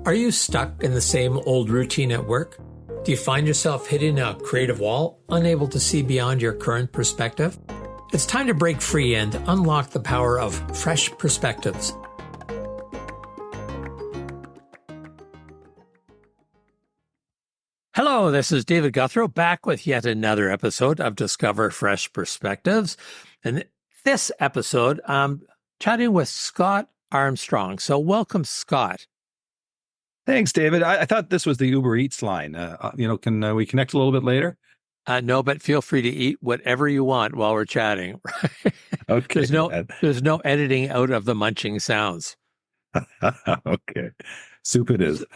Are you stuck in the same old routine at work? Do you find yourself hitting a creative wall, unable to see beyond your current perspective? It's time to break free and unlock the power of fresh perspectives. Hello, this is David Guthrow back with yet another episode of Discover Fresh Perspectives. And this episode, I'm chatting with Scott Armstrong. So welcome, Scott. Thanks, David. I thought this was the Uber Eats line. Can we connect a little bit later? No, but feel free to eat whatever you want while we're chatting. Okay. There's no editing out of the munching sounds. Okay. Soup it is.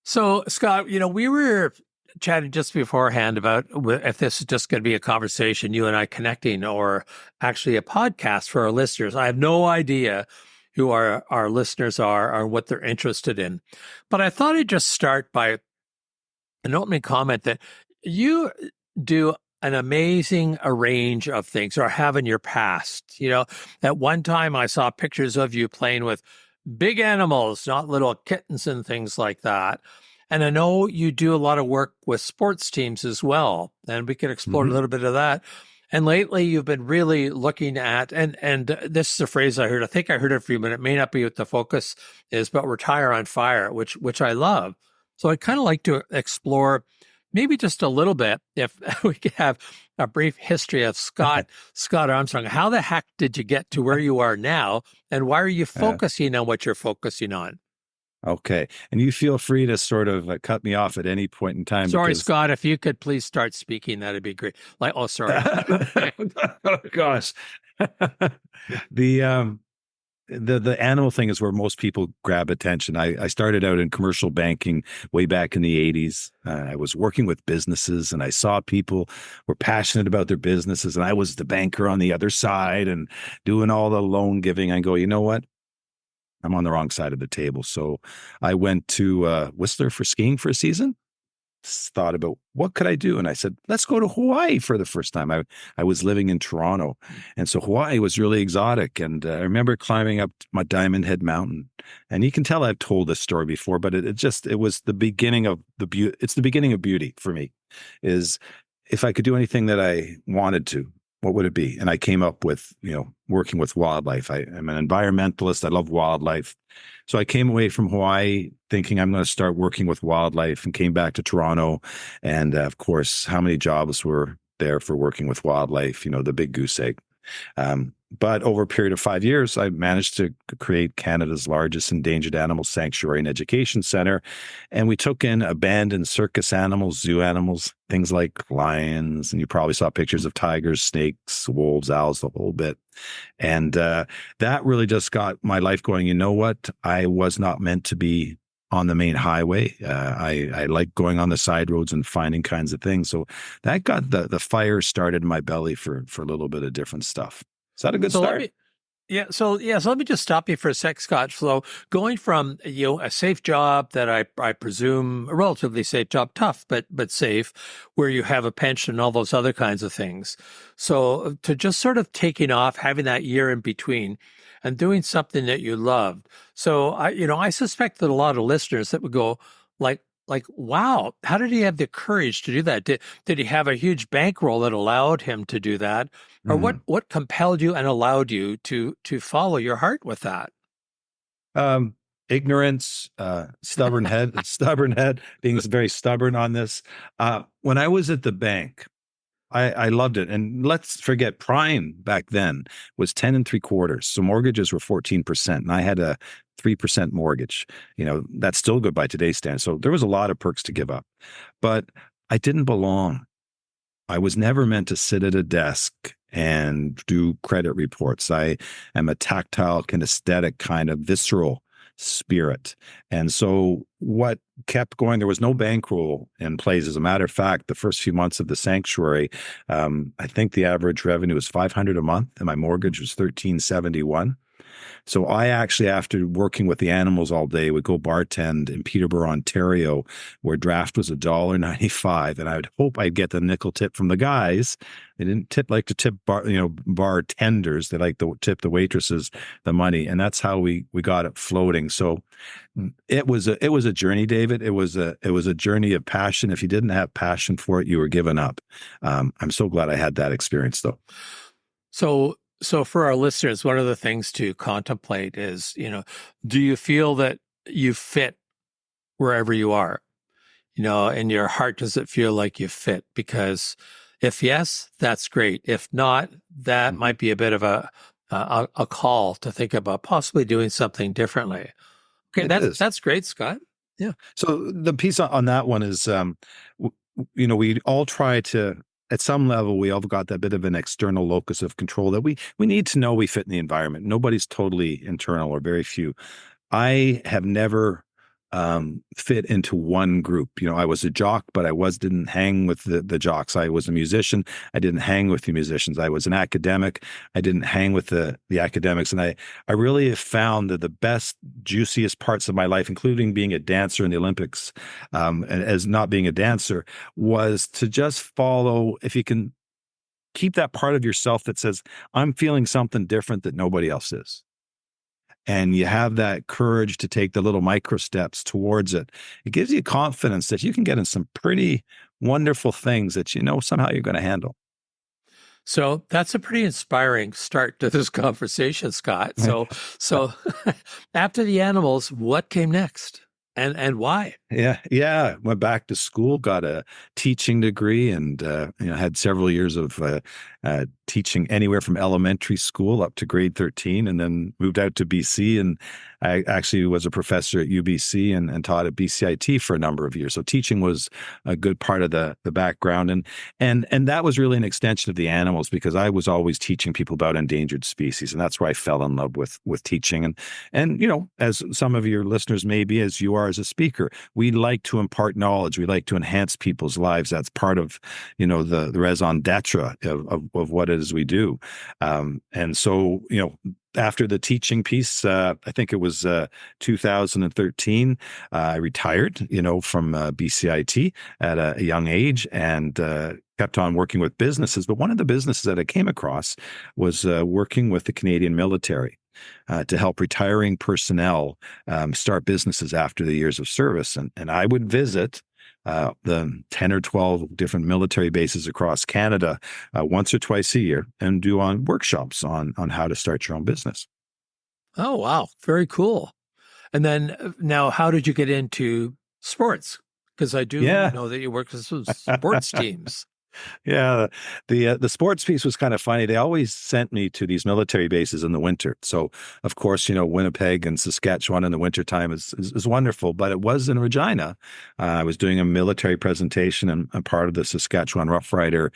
So, Scott, we were chatting just beforehand about if this is just going to be a conversation, you and I connecting, or actually a podcast for our listeners. I have no idea who our listeners are or what they're interested in. But I thought I'd just start by an opening comment that you do an amazing range of things, or have in your past. At one time I saw pictures of you playing with big animals, not little kittens and things like that. And I know you do a lot of work with sports teams as well. And we could explore a little bit of that. And lately you've been really looking at, and this is a phrase I heard, I think I heard it for you, but it may not be what the focus is, but retire on fire, which I love. So I'd kind of like to explore maybe just a little bit, if we could have a brief history of Scott Armstrong. How the heck did you get to where you are now? And why are you focusing on what you're focusing on? Okay. And you feel free to sort of cut me off at any point in time. Sorry, Scott, if you could please start speaking, that'd be great. Sorry. Oh, gosh. The animal thing is where most people grab attention. I started out in commercial banking way back in the 80s. I was working with businesses, and I saw people were passionate about their businesses, and I was the banker on the other side and doing all the loan giving. I go, you know what? I'm on the wrong side of the table. So I went to Whistler for skiing for a season. Thought about what could I do, and I said, let's go to Hawaii for the first time. I was living in Toronto, and so Hawaii was really exotic. And I remember climbing up my Diamond Head Mountain, and you can tell I've told this story before, but it was the beginning of the beauty. It's the beginning of beauty for me. Is if I could do anything that I wanted to, what would it be? And I came up with, working with wildlife. I'm an environmentalist. I love wildlife. So I came away from Hawaii thinking I'm going to start working with wildlife, and came back to Toronto. And of course, how many jobs were there for working with wildlife? The big goose egg. But over a period of 5 years, I managed to create Canada's largest endangered animal sanctuary and education center. And we took in abandoned circus animals, zoo animals, things like lions. And you probably saw pictures of tigers, snakes, wolves, owls, the whole bit. And that really just got my life going. You know what? I was not meant to be on the main highway. I like going on the side roads and finding kinds of things. So that got the fire started in my belly for a little bit of different stuff. Is that a good start? So let me just stop you for a sec, Scott. So going from a safe job that I presume a relatively safe job, tough but safe, where you have a pension and all those other kinds of things. So to just sort of taking off, having that year in between, and doing something that you loved. So I suspect that a lot of listeners that would go like, wow, how did he have the courage to do that? Did he have a huge bankroll that allowed him to do that? Or what compelled you and allowed you to follow your heart with that? Ignorance, stubborn head, being very stubborn on this. When I was at the bank, I loved it. And let's forget, prime back then was 10 3/4. So mortgages were 14%. And I had a 3% mortgage. That's still good by today's standards. So there was a lot of perks to give up. But I didn't belong. I was never meant to sit at a desk and do credit reports. I am a tactile, kinesthetic, kind of visceral spirit. And so what kept going, there was no bankroll in place. As a matter of fact, the first few months of the sanctuary, I think the average revenue was $500 a month, and my mortgage was $1,371. So I actually, after working with the animals all day, would go bartend in Peterborough, Ontario, where draft was $1.95, and I'd hope I'd get the nickel tip from the guys. They didn't like to tip bartenders. They like to tip the waitresses the money, and that's how we got it floating. So it was a journey, David. It was a journey of passion. If you didn't have passion for it, you were giving up. I'm so glad I had that experience, though. So for our listeners, one of the things to contemplate is, do you feel that you fit wherever you are? In your heart, does it feel like you fit? Because if yes, that's great. If not, that might be a bit of a call to think about possibly doing something differently. Okay, that's great, Scott. Yeah. So the piece on that one is, we all try to, at some level, we all got that bit of an external locus of control that we need to know we fit in the environment. Nobody's totally internal, or very few. I have never fit into one group. I was a jock, but didn't hang with the jocks. I was a musician. I didn't hang with the musicians. I was an academic. I didn't hang with the academics. And I really have found that the best, juiciest parts of my life, including being a dancer in the Olympics, and as not being a dancer, was to just follow, if you can keep that part of yourself that says, I'm feeling something different that nobody else is. And you have that courage to take the little micro steps towards it. It gives you confidence that you can get in some pretty wonderful things that somehow you're going to handle. So that's a pretty inspiring start to this conversation, Scott. So after the animals, what came next? And why? Yeah. Went back to school, got a teaching degree, and had several years of teaching anywhere from elementary school up to grade 13, and then moved out to BC. And I actually was a professor at UBC and taught at BCIT for a number of years. So teaching was a good part of the background, and that was really an extension of the animals, because I was always teaching people about endangered species, and that's where I fell in love with teaching. And as some of your listeners may be, as you are as a speaker, we like to impart knowledge. We like to enhance people's lives. That's part of, the raison d'etre of what it is we do. And so, after the teaching piece, I think it was 2013, I retired, from BCIT at a young age, and kept on working with businesses. But one of the businesses that I came across was working with the Canadian military. To help retiring personnel start businesses after the years of service. And I would visit the 10 or 12 different military bases across Canada once or twice a year and do workshops on how to start your own business. Oh, wow. Very cool. And then now, how did you get into sports? Because I do know that you work with some sports teams. Yeah, the sports piece was kind of funny. They always sent me to these military bases in the winter. So, of course, Winnipeg and Saskatchewan in the wintertime is wonderful. But it was in Regina. I was doing a military presentation, and a part of the Saskatchewan Rough Rider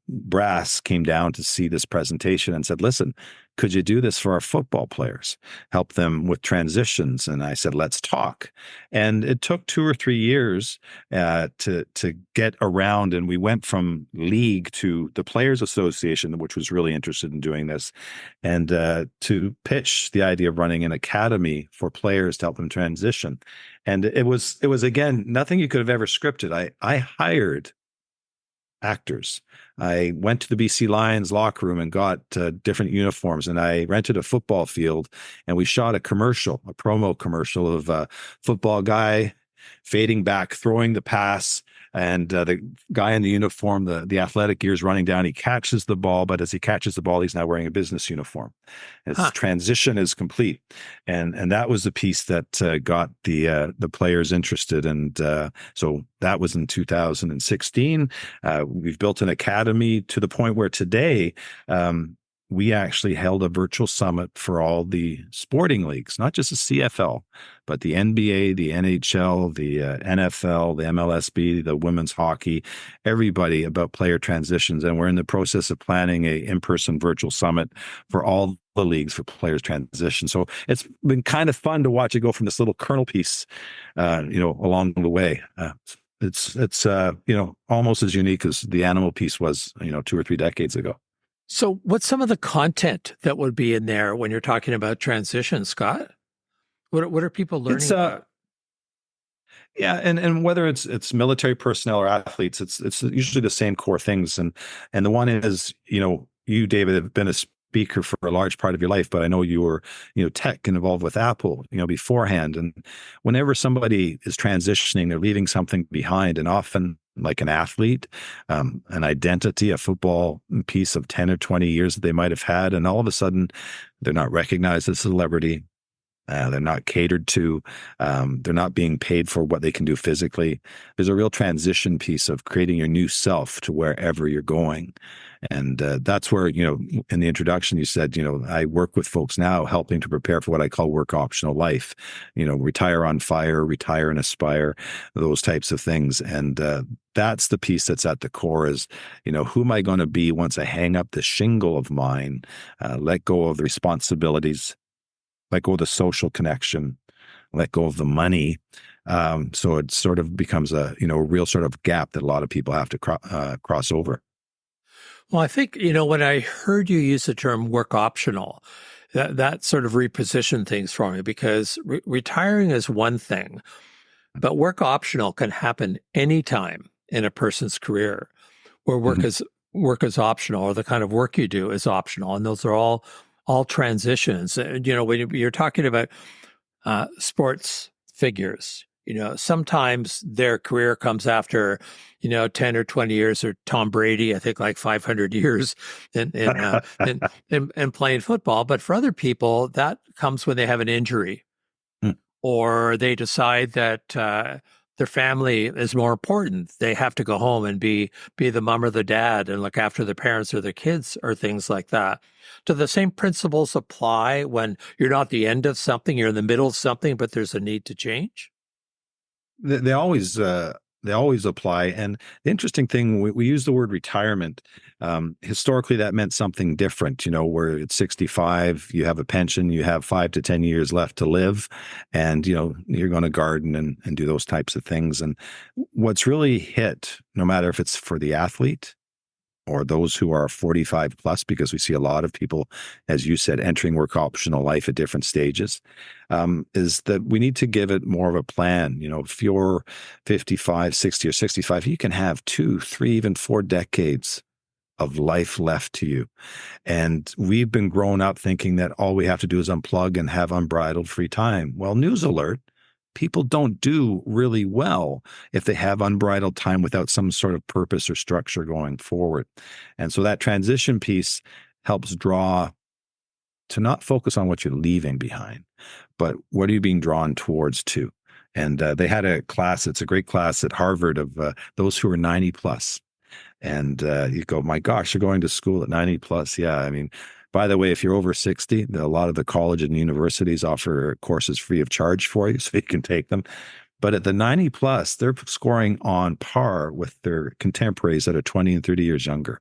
brass came down to see this presentation and said, listen, could you do this for our football players? Help them with transitions? And I said, let's talk. And it took 2 or 3 years to get around. And we went from league to the Players Association, which was really interested in doing this, and to pitch the idea of running an academy for players to help them transition. And it was again, nothing you could have ever scripted. I hired actors. I went to the BC Lions locker room and got different uniforms, and I rented a football field, and we shot a promo commercial of a football guy fading back, throwing the pass, and the guy in the uniform, the athletic gears running down, he catches the ball, but as he catches the ball, he's now wearing a business uniform. His transition is complete. And that was the piece that got the players interested. And so that was in 2016. We've built an academy to the point where today, we actually held a virtual summit for all the sporting leagues, not just the CFL, but the NBA, the NHL, the NFL, the MLSB, the women's hockey, everybody, about player transitions. And we're in the process of planning a in-person virtual summit for all the leagues for players transition. So it's been kind of fun to watch it go from this little kernel piece, along the way. It's almost as unique as the animal piece was, 2 or 3 decades ago. So, what's some of the content that would be in there when you're talking about transition, Scott? What are people It's learning about? Yeah, and whether it's military personnel or athletes, it's usually the same core things. And the one is, you, David, have been a speaker for a large part of your life, but I know you were, tech and involved with Apple, beforehand. And whenever somebody is transitioning, they're leaving something behind, and often like an athlete, an identity, a football piece of 10 or 20 years that they might have had, and all of a sudden they're not recognized as a celebrity. They're not catered to. They're not being paid for what they can do physically. There's a real transition piece of creating your new self to wherever you're going. And that's where, in the introduction, you said, I work with folks now helping to prepare for what I call work optional life, retire on fire, retire and aspire, those types of things. And that's the piece that's at the core is, who am I going to be once I hang up the shingle of mine, let go of the responsibilities, let go of the social connection, let go of the money. So it sort of becomes a real sort of gap that a lot of people have to cross over. Well, I think, when I heard you use the term work optional, that sort of repositioned things for me because retiring is one thing, but work optional can happen anytime in a person's career where Mhm. work is optional or the kind of work you do is optional. And those are all transitions. When you're talking about sports figures. Sometimes their career comes after, 10 or 20 years, or Tom Brady, I think like 500 years in playing football. But for other people, that comes when they have an injury or they decide that their family is more important. They have to go home and be the mom or the dad and look after their parents or their kids or things like that. Do the same principles apply when you're not the end of something, you're in the middle of something, but there's a need to change? They always apply. And the interesting thing, we use the word retirement. Historically, that meant something different. Where at 65, you have a pension, you have 5 to 10 years left to live, and you're going to garden and do those types of things. And what's really hit, no matter if it's for the athlete or those who are 45 plus, because we see a lot of people, as you said, entering work optional life at different stages, is that we need to give it more of a plan. If you're 55, 60, or 65, you can have 2, 3, even 4 decades of life left to you. And we've been grown up thinking that all we have to do is unplug and have unbridled free time. Well, news alert. People don't do really well if they have unbridled time without some sort of purpose or structure going forward. And so that transition piece helps draw to not focus on what you're leaving behind, but what are you being drawn towards to? And they had a class, it's a great class at Harvard of those who are 90 plus. And you go, my gosh, you're going to school at 90 plus. Yeah. I mean, by the way, if you're over 60, a lot of the college and universities offer courses free of charge for you, so you can take them. But at the 90 plus, they're scoring on par with their contemporaries that are 20 and 30 years younger,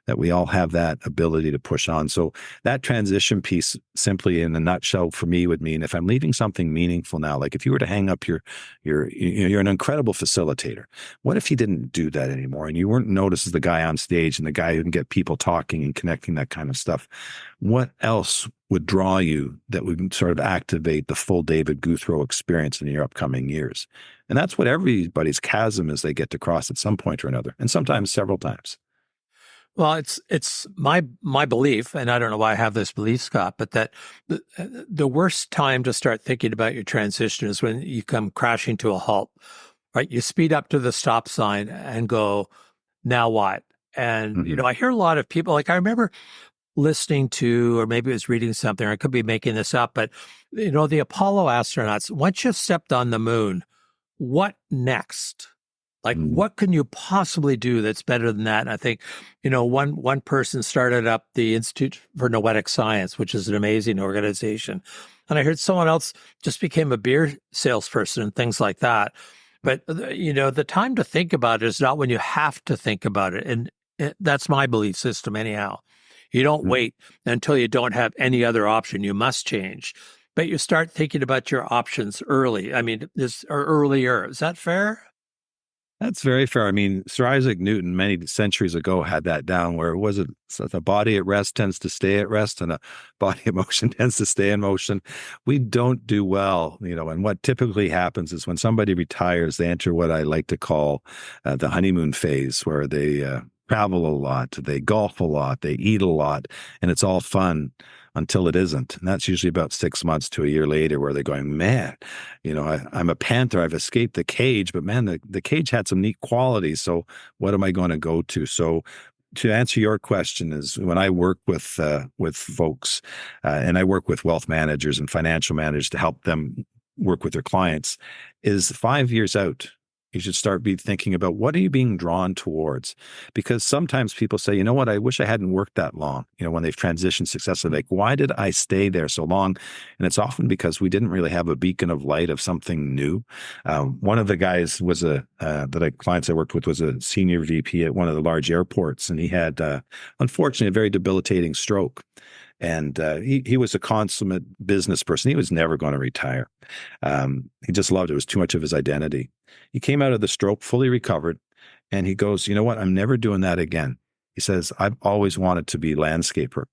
that we all have that ability to push on. So that transition piece, simply in a nutshell, for me would mean if I'm leaving something meaningful now, like if you were to hang up you're an incredible facilitator. What if you didn't do that anymore and you weren't noticed as the guy on stage and the guy who can get people talking and connecting, that kind of stuff? What else would draw you that would sort of activate the full David Guthrow experience in your upcoming years? And that's what everybody's chasm is, they get to cross at some point or another, and sometimes several times. Well, it's my belief, and I don't know why I have this belief, Scott, but that the worst time to start thinking about your transition is when you come crashing to a halt, right? You speed up to the stop sign and go, now what? And Mm-hmm. I hear a lot of people, like I remember listening to, or maybe I was reading something, or I could be making this up, but the Apollo astronauts, once you've stepped on the moon, what next? Like, Mm-hmm. what can you possibly do that's better than that? And I think, one person started up the Institute for Noetic Science, which is an amazing organization. And I heard someone else just became a beer salesperson and things like that. But, the time to think about it is not when you have to think about it. And that's my belief system anyhow. You don't wait until you don't have any other option. You must change. But you start thinking about your options early. I mean, or earlier. Is that fair? That's very fair. I mean, Sir Isaac Newton many centuries ago had that down where it was a, so the body at rest tends to stay at rest and a body in motion tends to stay in motion. We don't do well, and what typically happens is when somebody retires, they enter what I like to call the honeymoon phase where they travel a lot, they golf a lot, they eat a lot, and it's all fun until it isn't. And that's usually about 6 months to a year later where they're going, man, I'm a panther. I've escaped the cage, but man, the cage had some neat qualities. So what am I going to go to? So to answer your question is when I work with folks and I work with wealth managers and financial managers to help them work with their clients is 5 years out. You should start be thinking about what are you being drawn towards? Because sometimes people say, you know what, I wish I hadn't worked that long, when they've transitioned successfully, like, why did I stay there so long? And it's often because we didn't really have a beacon of light of something new. One of the guys was clients I worked with was a senior VP at one of the large airports. And he had, unfortunately, a very debilitating stroke. And he was a consummate business person. He was never going to retire. He just loved it. It was too much of his identity. He came out of the stroke fully recovered, and he goes, you know what? I'm never doing that again. He says, I've always wanted to be landscaper.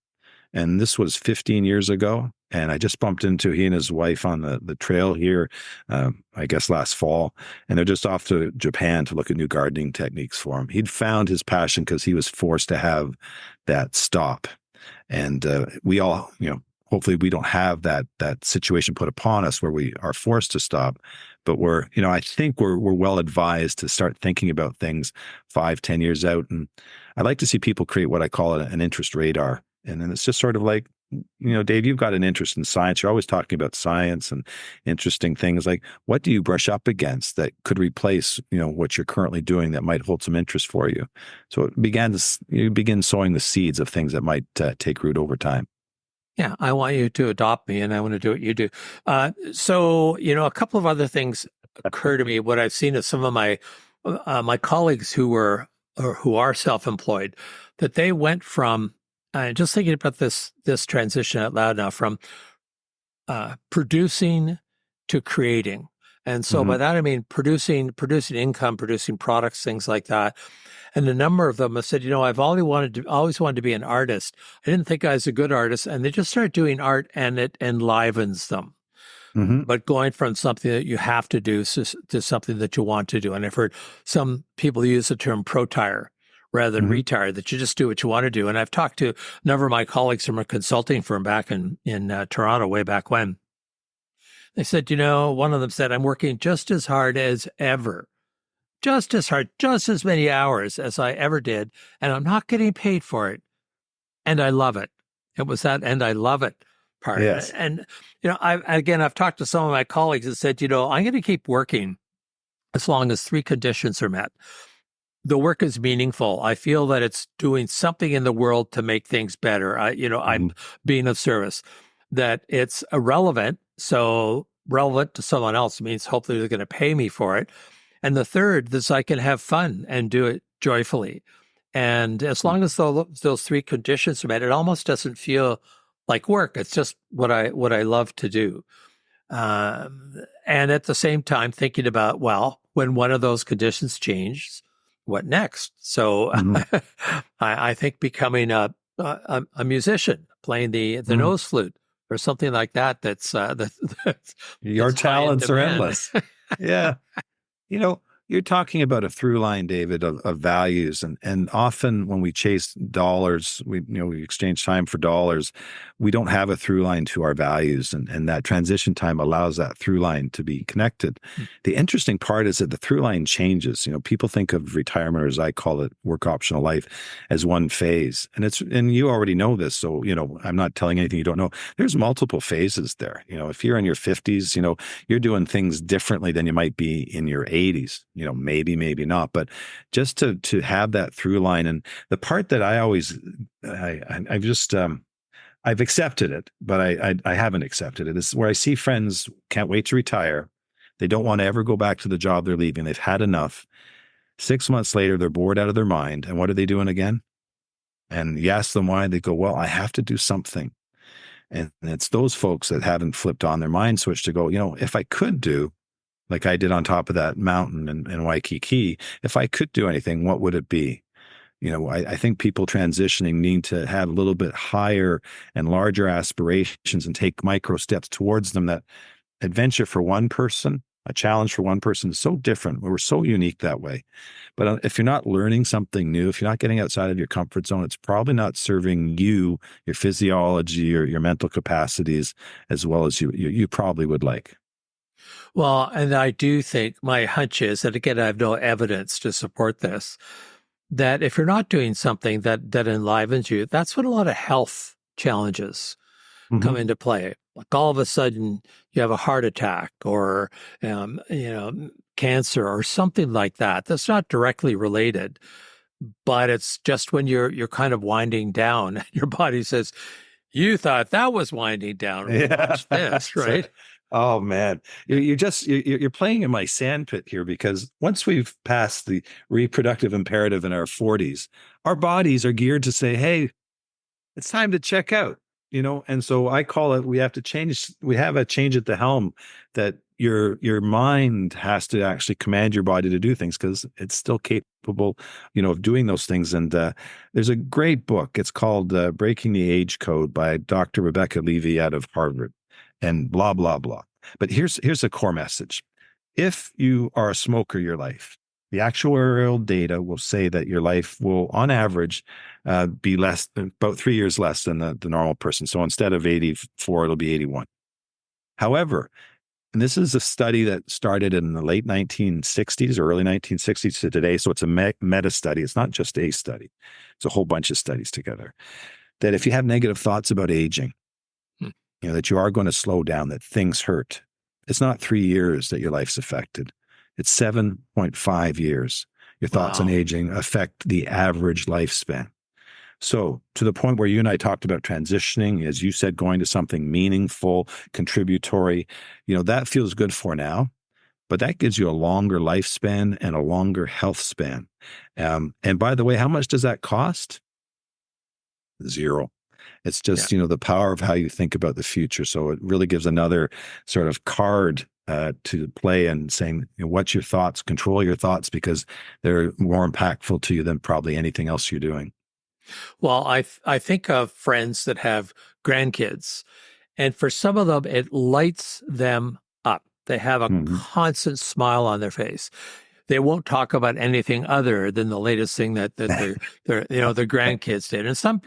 And this was 15 years ago. And I just bumped into he and his wife on the trail here, I guess last fall. And they're just off to Japan to look at new gardening techniques for him. He'd found his passion because he was forced to have that stop. And we all, hopefully we don't have that situation put upon us where we are forced to stop. But I think we're well advised to start thinking about things 5-10 years out. And I like to see people create what I call an interest radar. And then it's just sort of like, Dave, you've got an interest in science. You're always talking about science and interesting things. Like, what do you brush up against that could replace, what you're currently doing that might hold some interest for you? So you begin sowing the seeds of things that might take root over time. Yeah, I want you to adopt me and I want to do what you do. So, a couple of other things occur to me. What I've seen is some of my colleagues who are self-employed, that they went from, just thinking about this transition out loud now, from producing to creating. And so by that, I mean producing income, producing products, things like that. And a number of them have said, I've always wanted to be an artist. I didn't think I was a good artist. And they just start doing art and it enlivens them. Mm-hmm. But going from something that you have to do to something that you want to do. And I've heard some people use the term protire rather than retire, that you just do what you want to do. And I've talked to a number of my colleagues from a consulting firm back in Toronto way back when. They said, one of them said, I'm working just as hard as ever. Just as hard, just as many hours as I ever did, and I'm not getting paid for it. And I love it. It was that, and I love it part. Yes. And, I've talked to some of my colleagues and said, I'm going to keep working as long as 3 conditions are met. The work is meaningful. I feel that it's doing something in the world to make things better. I'm being of service. That it's irrelevant. So relevant to someone else means hopefully they're going to pay me for it. And the third is I can have fun and do it joyfully. And as long as those 3 conditions are met, it almost doesn't feel like work. It's just what I love to do. And at the same time, thinking about, well, when one of those conditions changes, what next? So I think becoming a musician, playing the nose flute or something like that. That's your talents are endless. Yeah. You're talking about a through line, David, of values. And often when we chase dollars, we exchange time for dollars, we don't have a through line to our values. And that transition time allows that through line to be connected. The interesting part is that the through line changes. People think of retirement, or as I call it, work optional life, as one phase. And you already know this. So, I'm not telling anything you don't know. There's multiple phases there. If you're in your 50s, you're doing things differently than you might be in your 80s. Maybe not, but just to have that through line. And the part that I've accepted it, but I haven't accepted it, is where I see friends can't wait to retire. They don't want to ever go back to the job they're leaving. They've had enough. 6 months later, they're bored out of their mind. And what are they doing again? And you ask them why, they go, well, I have to do something. And it's those folks that haven't flipped on their mind switch to go, if I could do, like I did on top of that mountain in Waikiki, if I could do anything, what would it be? I think people transitioning need to have a little bit higher and larger aspirations and take micro steps towards them. That adventure for one person, a challenge for one person is so different. We're so unique that way. But if you're not learning something new, if you're not getting outside of your comfort zone, it's probably not serving you, your physiology, or your mental capacities as well as you probably would like. Well, and I do think my hunch is that, again, I have no evidence to support this, that if you're not doing something that enlivens you, that's when a lot of health challenges Mm-hmm. come into play. Like all of a sudden you have a heart attack or, cancer or something like that. That's not directly related, but it's just when you're kind of winding down, your body says, you thought that was winding down. Yeah. Watch this, right? Oh man, you're playing in my sandpit here, because once we've passed the reproductive imperative in our 40s, our bodies are geared to say, "Hey, it's time to check out." And so I call it, we have to change. We have a change at the helm, that your mind has to actually command your body to do things, because it's still capable, of doing those things. And there's a great book. It's called Breaking the Age Code by Dr. Rebecca Levy out of Harvard, and blah blah blah. But here's a core message. If you are a smoker your life, the actuarial data will say that your life will, on average, be less, about 3 years less than the normal person. So instead of 84, it'll be 81. However, and this is a study that started in the late 1960s or early 1960s to today. So it's a meta study. It's not just a study. It's a whole bunch of studies together. That if you have negative thoughts about aging, that you are going to slow down, that things hurt, it's not 3 years that your life's affected. It's 7.5 years. Your thoughts on Wow. aging affect the average lifespan. So to the point where you and I talked about transitioning, as you said, going to something meaningful, contributory, that feels good for now, but that gives you a longer lifespan and a longer health span. And by the way, how much does that cost? Zero. It's just, the power of how you think about the future. So it really gives another sort of card to play, and saying, what's your thoughts? Control your thoughts, because they're more impactful to you than probably anything else you're doing. Well, I think of friends that have grandkids, and for some of them, it lights them up. They have a Mm-hmm. constant smile on their face. They won't talk about anything other than the latest thing that their their grandkids did. In some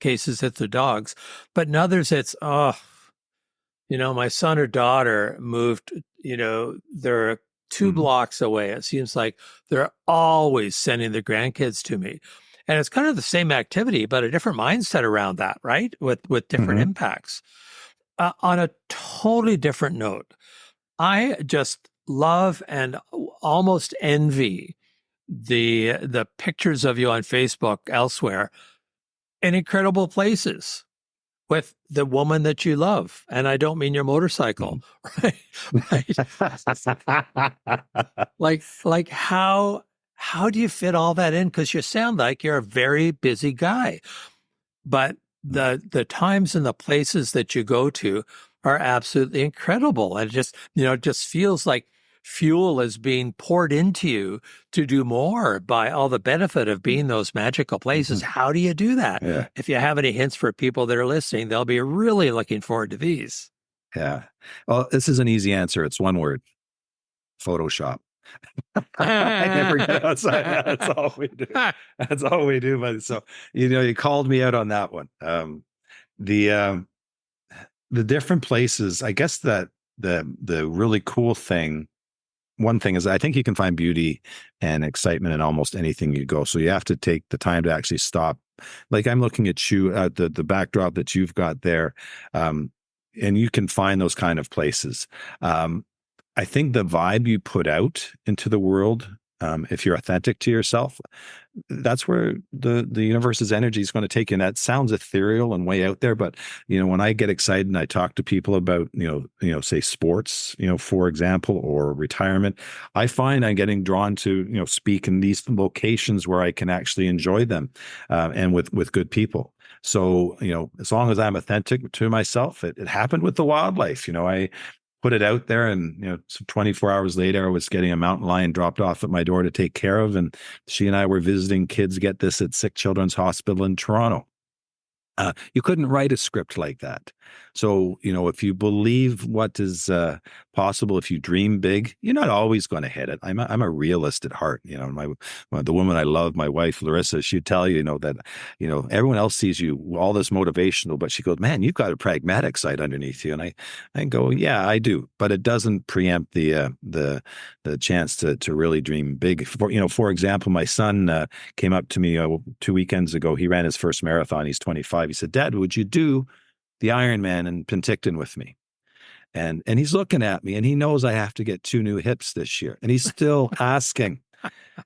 cases, it's their dogs, but in others, it's my son or daughter moved. They're 2 blocks away. It seems like they're always sending their grandkids to me. And it's kind of the same activity, but a different mindset around that, right? With different Mm-hmm. impacts. On a totally different note, I just love and almost envy the pictures of you on Facebook elsewhere in incredible places with the woman that you love. And I don't mean your motorcycle, right? Right. Like how do you fit all that in? Because you sound like you're a very busy guy, but the times and the places that you go to are absolutely incredible. And it just feels like fuel is being poured into you to do more by all the benefit of being those magical places. How do you do that? Yeah. If you have any hints for people that are listening, they'll be really looking forward to these. Yeah. Well, this is an easy answer. It's one word: Photoshop. I never get outside. That's all we do. That's all we do. But so, you called me out on that one. The different places, I guess that the really cool thing, one thing is, I think you can find beauty and excitement in almost anything you go. So you have to take the time to actually stop. Like, I'm looking at you at the backdrop that you've got there. And you can find those kind of places. I think the vibe you put out into the world, if you're authentic to yourself, that's where the universe's energy is going to take you. And that sounds ethereal and way out there, but when I get excited and I talk to people about say sports, for example, or retirement, I find I'm getting drawn to speak in these locations where I can actually enjoy them, and with good people. So as long as I'm authentic to myself, it happened with the wildlife. put it out there. And, so 24 hours later, I was getting a mountain lion dropped off at my door to take care of. And she and I were visiting kids, get this, at Sick Children's Hospital in Toronto. You couldn't write a script like that. So, if you believe what is possible, if you dream big, you're not always going to hit it. I'm a realist at heart. The woman I love, my wife, Larissa, she'd tell you, that, everyone else sees you all this motivational, but she goes, man, you've got a pragmatic side underneath you. And I go, yeah, I do, but it doesn't preempt the chance to really dream big. For example, my son came up to me 2 weekends ago. He ran his first marathon. He's 25. He said, Dad, would you do the Ironman in Penticton with me? And he's looking at me, and he knows I have to get 2 new hips this year, and he's still asking.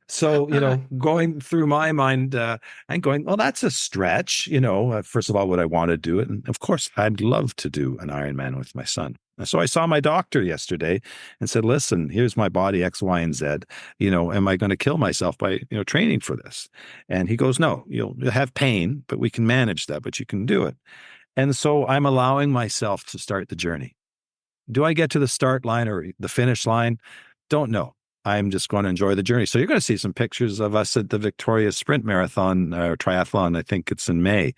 So, going through my mind, I'm going, well, that's a stretch. First of all, would I want to do it? And of course, I'd love to do an Ironman with my son. So I saw my doctor yesterday and said, listen, here's my body, X, Y, and Z. Am I going to kill myself by, training for this? And he goes, no, you'll have pain, but we can manage that, but you can do it. And so I'm allowing myself to start the journey. Do I get to the start line or the finish line? Don't know. I'm just going to enjoy the journey. So you're going to see some pictures of us at the Victoria Sprint Marathon or Triathlon. I think it's in May,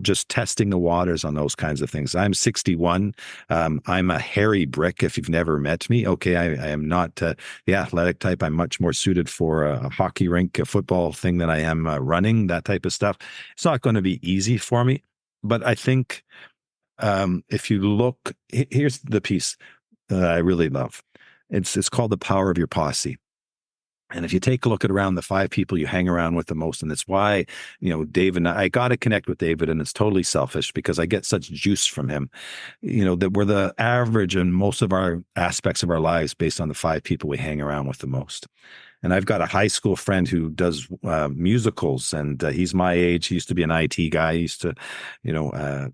just testing the waters on those kinds of things. I'm 61. I'm a hairy brick if you've never met me. Okay, I am not the athletic type. I'm much more suited for a hockey rink, a football thing than I am running, that type of stuff. It's not going to be easy for me. But I think if you look, here's the piece that I really love. It's called the power of your posse. And if you take a look at around the 5 people you hang around with the most, and it's why, Dave and I got to connect with David, and it's totally selfish because I get such juice from him, that we're the average in most of our aspects of our lives based on the 5 people we hang around with the most. And I've got a high school friend who does musicals, and he's my age. He used to be an IT guy. He used to,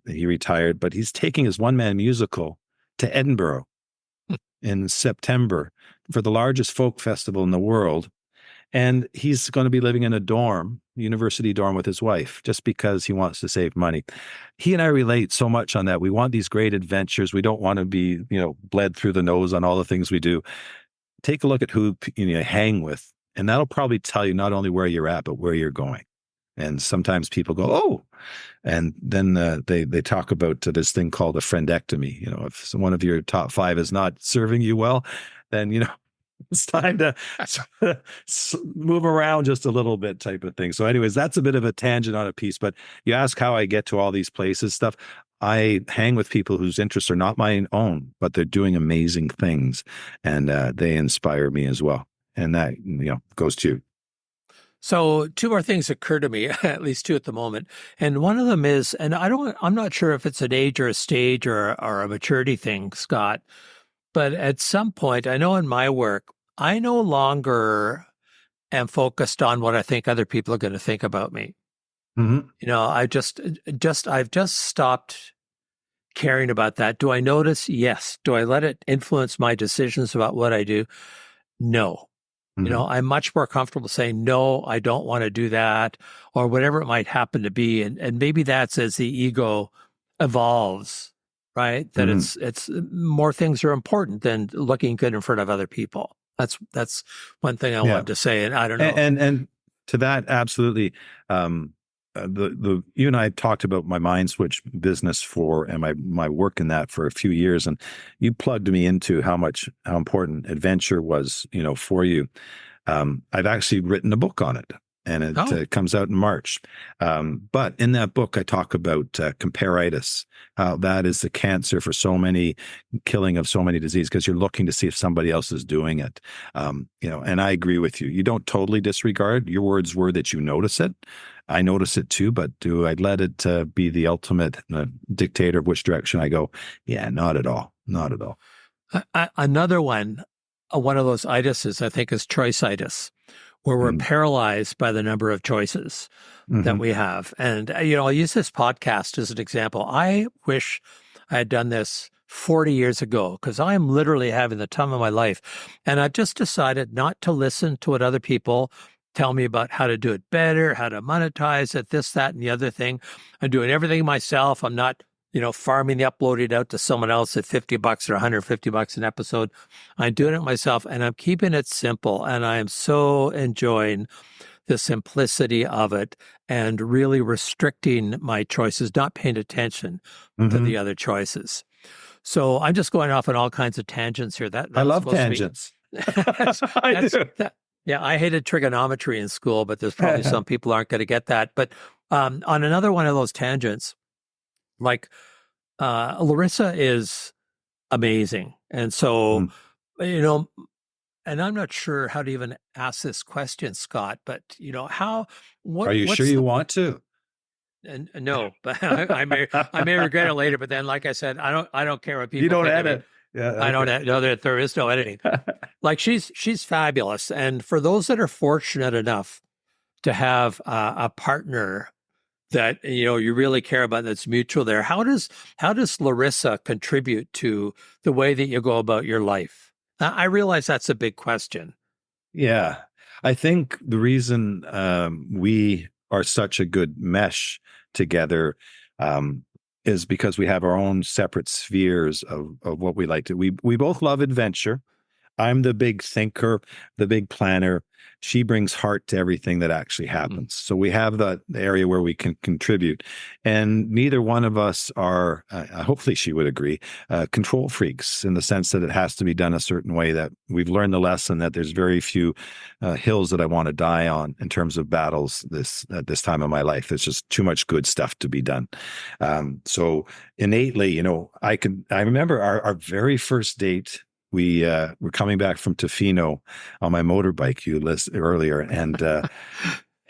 he retired, but he's taking his one-man musical to Edinburgh in September for the largest folk festival in the world. And he's going to be living in a dorm, university dorm, with his wife, just because he wants to save money. He and I relate so much on that. We want these great adventures. We don't want to be, bled through the nose on all the things we do. Take a look at who you hang with, and that'll probably tell you not only where you're at, but where you're going. And sometimes people go, oh, and then they talk about this thing called a friendectomy. If one of your top 5 is not serving you well, then, it's time to move around just a little bit, type of thing. So anyways, that's a bit of a tangent on a piece, but you ask how I get to all these places stuff. I hang with people whose interests are not my own, but they're doing amazing things, and they inspire me as well. And that, goes to you. So 2 more things occur to me, at least 2 at the moment. And one of them is, and I'm not sure if it's an age or a stage or a maturity thing, Scott, but at some point, I know in my work, I no longer am focused on what I think other people are going to think about me. Mm-hmm. I've just stopped caring about that. Do I notice? Yes. Do I let it influence my decisions about what I do? No. I'm much more comfortable saying, no, I don't want to do that, or whatever it might happen to be. And maybe that's as the ego evolves, right? That it's more things are important than looking good in front of other people. That's one thing I wanted to say. And I don't know. And to that, absolutely. You and I talked about my Mind Switch business and my work in that for a few years, and you plugged me into how important adventure was, for you. I've actually written a book on it, and it comes out in March. But in that book, I talk about comparitis, how that is the cancer for killing of so many diseases, because you're looking to see if somebody else is doing it. And I agree with you. You don't totally disregard. Your words were that you notice it. I notice it too, but do I let it be the ultimate dictator of which direction I go? Yeah, not at all. Not at all. Another one of those itises, I think, is choice-itis, where we're paralyzed by the number of choices that we have. And, I'll use this podcast as an example. I wish I had done this 40 years ago, because I am literally having the time of my life. And I've just decided not to listen to what other people tell me about how to do it better, how to monetize it, this, that, and the other thing. I'm doing everything myself. I'm not farming the uploading out to someone else at $50 or $150 an episode. I'm doing it myself, and I'm keeping it simple, and I am so enjoying the simplicity of it and really restricting my choices, not paying attention to the other choices. So I'm just going off on all kinds of tangents here. I love tangents. I do. Yeah, I hated trigonometry in school, but there's probably some people aren't going to get that. But on another one of those tangents, like Larissa is amazing. And so, and I'm not sure how to even ask this question, Scott, but are you sure you want to? No, but I may regret it later. But then, like I said, I don't care what people. You don't think edit. Yeah, okay. I don't know that there is no editing. Like she's fabulous, and for those that are fortunate enough to have a partner that you really care about, that's mutual there. How does Larissa contribute to the way that you go about your life? I realize that's a big question. Yeah, I think the reason we are such a good mesh together is because we have our own separate spheres of what we like to. We both love adventure. I'm the big thinker, the big planner. She brings heart to everything that actually happens. So we have the area where we can contribute. And neither one of us are, hopefully she would agree, control freaks in the sense that it has to be done a certain way, that we've learned the lesson that there's very few hills that I want to die on in terms of battles at this time of my life. There's just too much good stuff to be done. So innately, I remember our very first date. We were coming back from Tofino on my motorbike, you listed earlier, and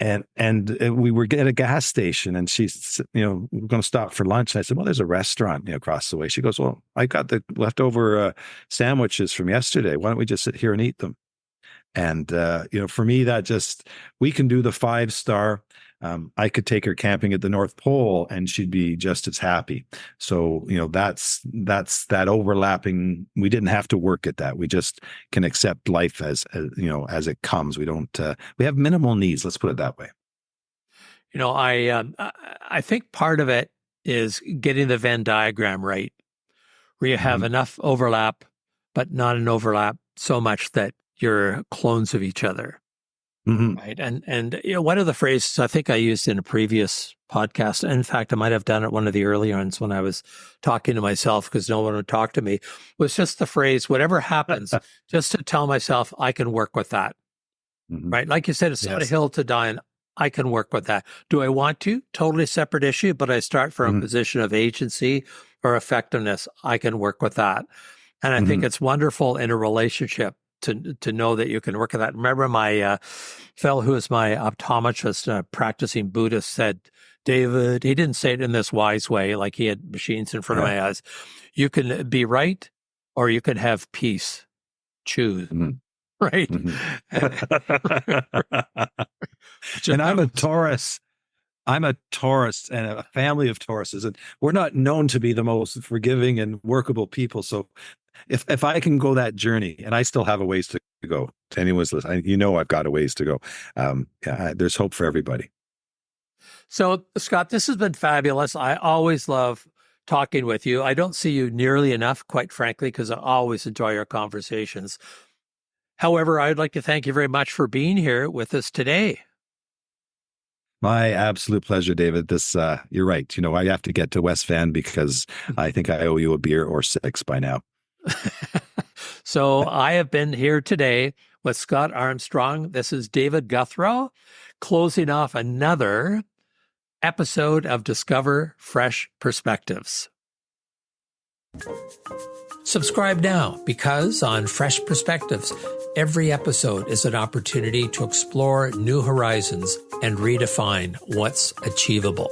we were at a gas station, and she's, we're going to stop for lunch. And I said, well, there's a restaurant across the way. She goes, well, I got the leftover sandwiches from yesterday. Why don't we just sit here and eat them? And for me, we can do the 5-star. I could take her camping at the North Pole and she'd be just as happy. So, that's that overlapping. We didn't have to work at that. We just can accept life as it comes. We don't, we have minimal needs. Let's put it that way. I think part of it is getting the Venn diagram right, where you have enough overlap, but not an overlap so much that you're clones of each other. Right. And one of the phrases I think I used in a previous podcast, in fact, I might have done it one of the earlier ones when I was talking to myself because no one would talk to me, was just the phrase, whatever happens, just to tell myself I can work with that. Right. Like you said, it's not a hill to die on. I can work with that. Do I want to? Totally separate issue, but I start from a position of agency or effectiveness. I can work with that. And I think it's wonderful in a relationship to know that you can work at that. Remember my fellow who is my optometrist, practicing Buddhist, said, David, he didn't say it in this wise way, like he had machines in front of my eyes. You can be right or you can have peace. Choose. Right. And I'm a Taurus. I'm a Taurus and a family of Tauruses, and we're not known to be the most forgiving and workable people. So if I can go that journey, and I still have a ways to go, to anyone's listening, I've got a ways to go. There's hope for everybody. So, Scott, this has been fabulous. I always love talking with you. I don't see you nearly enough, quite frankly, because I always enjoy our conversations. However, I'd like to thank you very much for being here with us today. My absolute pleasure, David. You're right. I have to get to West Van because I think I owe you a beer or 6 by now. So I have been here today with Scott Armstrong. This is David Guthrow closing off another episode of Discover Fresh Perspectives. Subscribe now, because on Fresh Perspectives, every episode is an opportunity to explore new horizons and redefine what's achievable.